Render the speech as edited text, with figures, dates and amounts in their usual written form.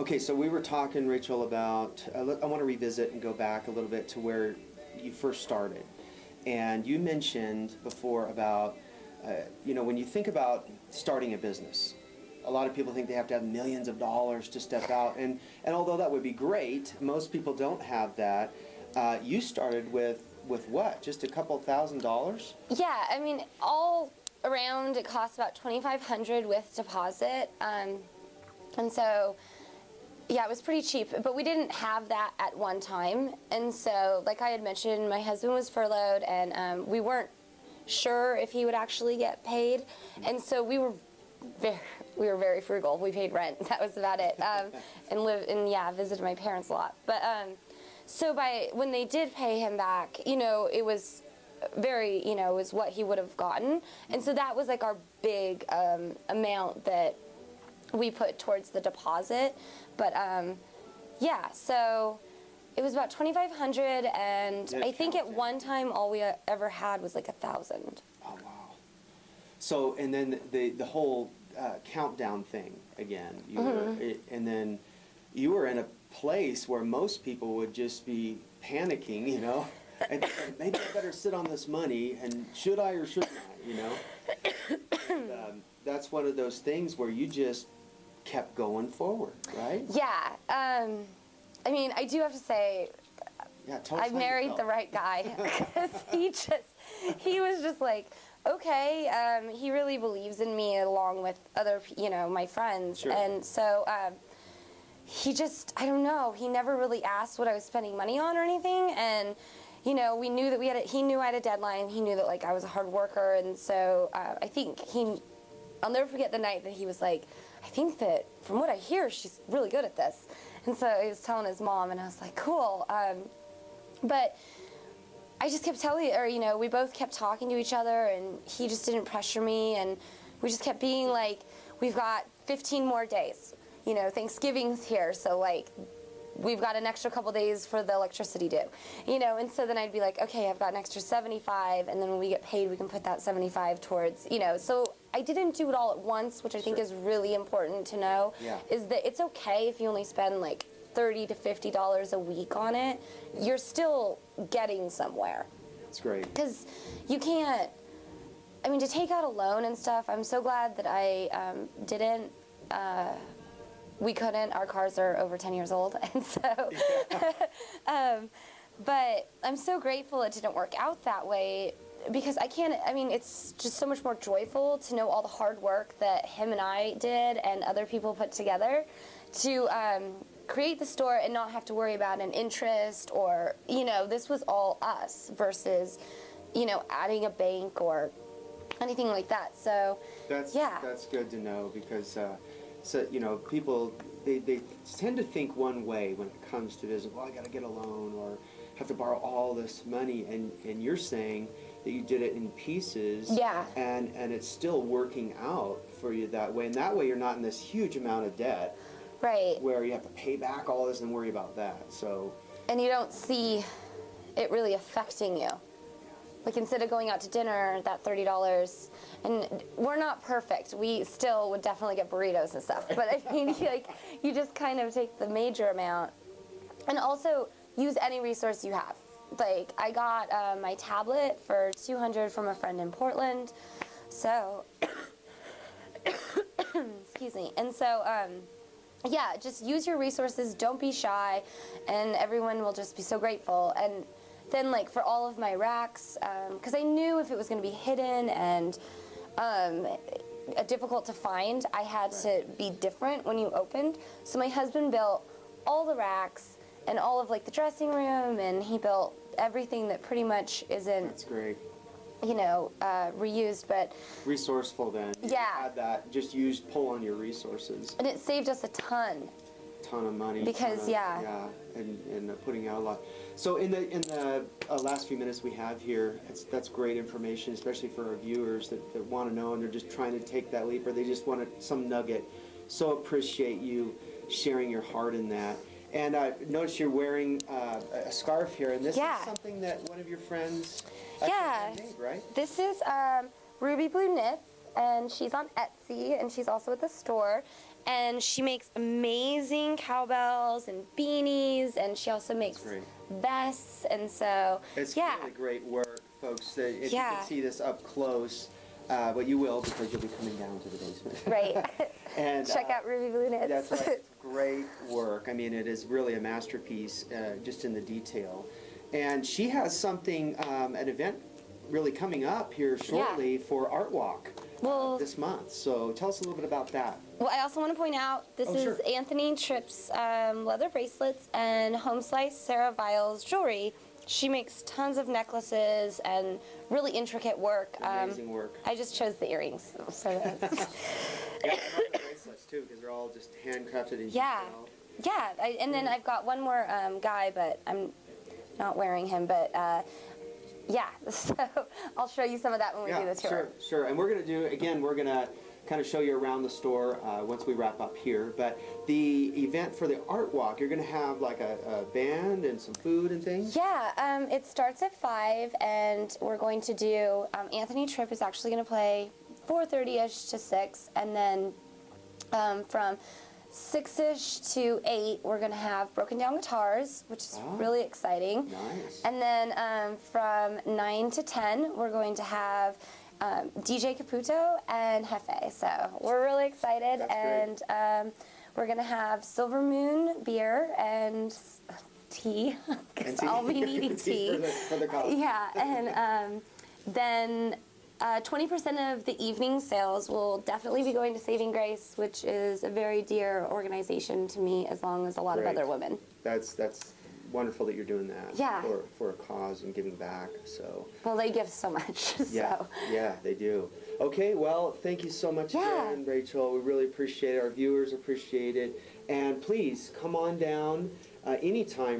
Okay, so we were talking, Rachel, about, I want to revisit and go back a little bit to where you first started. And you mentioned before about, when you think about starting a business, a lot of people think they have to have millions of dollars to step out. And although that would be great, most people don't have that. You started with what? Just a couple $1,000s? Yeah, I mean, all around it costs about $2,500 with deposit. And so, yeah, it was pretty cheap, but we didn't have that at one time. And so, like I had mentioned, my husband was furloughed, and we weren't sure if he would actually get paid. And so we were very frugal. We paid rent. That was about it. And visited my parents a lot. But so when they did pay him back, it was very, it was what he would have gotten. And so that was like our big amount that we put towards the deposit. But so it was about $2,500, and I think at one time all we ever had was like $1,000. Oh, wow. So, and then the whole countdown thing again, and then you were in a place where most people would just be panicking, and maybe I better sit on this money, and should I or shouldn't I, and, that's one of those things where you just kept going forward, right? Yeah. I mean, I do have to say, I married the right guy, because he was just like, okay, he really believes in me along with other, my friends. Sure. And so he just, I don't know, he never really asked what I was spending money on or anything. And, we knew that he knew I had a deadline. He knew that, like, I was a hard worker. And so I think I'll never forget the night that he was like, I think that from what I hear, she's really good at this. And so he was telling his mom, and I was like, cool. But I just kept telling her, we both kept talking to each other, and he just didn't pressure me, and we just kept being like, we've got 15 more days. Thanksgiving's here, so, like, we've got an extra couple days for the electricity due. And so then I'd be like, okay, I've got an extra 75, and then when we get paid, we can put that 75 towards, So I didn't do it all at once, which I think is really important to know, is that it's okay if you only spend, like, $30 to $50 a week on it. You're still getting somewhere. That's great. Because you can't, to take out a loan and stuff, I'm so glad that I didn't. We couldn't. Our cars are over 10 years old, and so, but I'm so grateful it didn't work out that way, because it's just so much more joyful to know all the hard work that him and I did and other people put together to create the store and not have to worry about an interest or, this was all us versus, adding a bank or anything like that. So, that's good to know, because people, they tend to think one way when it comes to business. Well, I got to get a loan or have to borrow all this money, and you're saying that you did it in pieces, and it's still working out for you that way, and that way you're not in this huge amount of debt, right, where you have to pay back all this and worry about that. So, and you don't see it really affecting you. Like, instead of going out to dinner, that $30, and we're not perfect. We still would definitely get burritos and stuff. But you just kind of take the major amount, and also use any resource you have. Like, I got my tablet for $200 from a friend in Portland. So, excuse me. And so, just use your resources. Don't be shy, and everyone will just be so grateful. And then, like, for all of my racks, because I knew if it was going to be hidden and difficult to find, I had to be different when you opened. So my husband built all the racks and all of, like, the dressing room, and he built everything that pretty much isn't. That's great. Reused, but resourceful. Then you had that, just pull on your resources, and it saved us a ton of money, because and putting out a lot. So in the last few minutes we have here, that's great information, especially for our viewers that want to know, and they're just trying to take that leap, or they just want some nugget. So appreciate you sharing your heart in that. And I noticed you're wearing a scarf here, and this is something that one of your friends made, right? This is Ruby Blue Knits, and she's on Etsy, and she's also at the store. And she makes amazing cowbells and beanies, and she also makes vests, and so It's yeah. really great work, folks. If you Yeah. can see this up close, well, you will, because you'll be coming down to the basement. Right. And Check out Ruby Blue Knits. that's right. It's great work. I mean, it is really a masterpiece, just in the detail. And she has something, an event really coming up here shortly for Art Walk this month. So tell us a little bit about that. Well, I also want to point out this is sure. Anthony Tripp's leather bracelets and Home Slice Sarah Viles jewelry. She makes tons of necklaces and really intricate work. Amazing work. I just chose the earrings for this. Yeah, I love the bracelets too, because they're all just handcrafted in Yeah. detail. Yeah, and then I've got one more guy, but I'm not wearing him. But yeah, so I'll show you some of that when we do the tour. Sure. And we're going to do, again, we're going to kind of show you around the store once we wrap up here. But the event for the Art Walk, you're going to have like a band and some food and things? Yeah, it starts at 5, and we're going to do, Anthony Tripp is actually going to play 4:30-ish to 6, and then from 6-ish to 8, we're going to have broken down guitars, which is really exciting. Nice. And then from 9 to 10, we're going to have DJ Caputo and Jefe. So we're really excited. That's and we're going to have Silver Moon beer and tea, because I'll be needing tea. For the college. Yeah, and then 20% of the evening sales will definitely be going to Saving Grace, which is a very dear organization to me, as long as a lot of other women. That's wonderful that you're doing that. Yeah. For a cause and giving back. So. Well, they give so much. Yeah. So. Yeah, they do. Okay, well, thank you so much again, Rachel. We really appreciate it. Our viewers appreciate it. And please come on down anytime.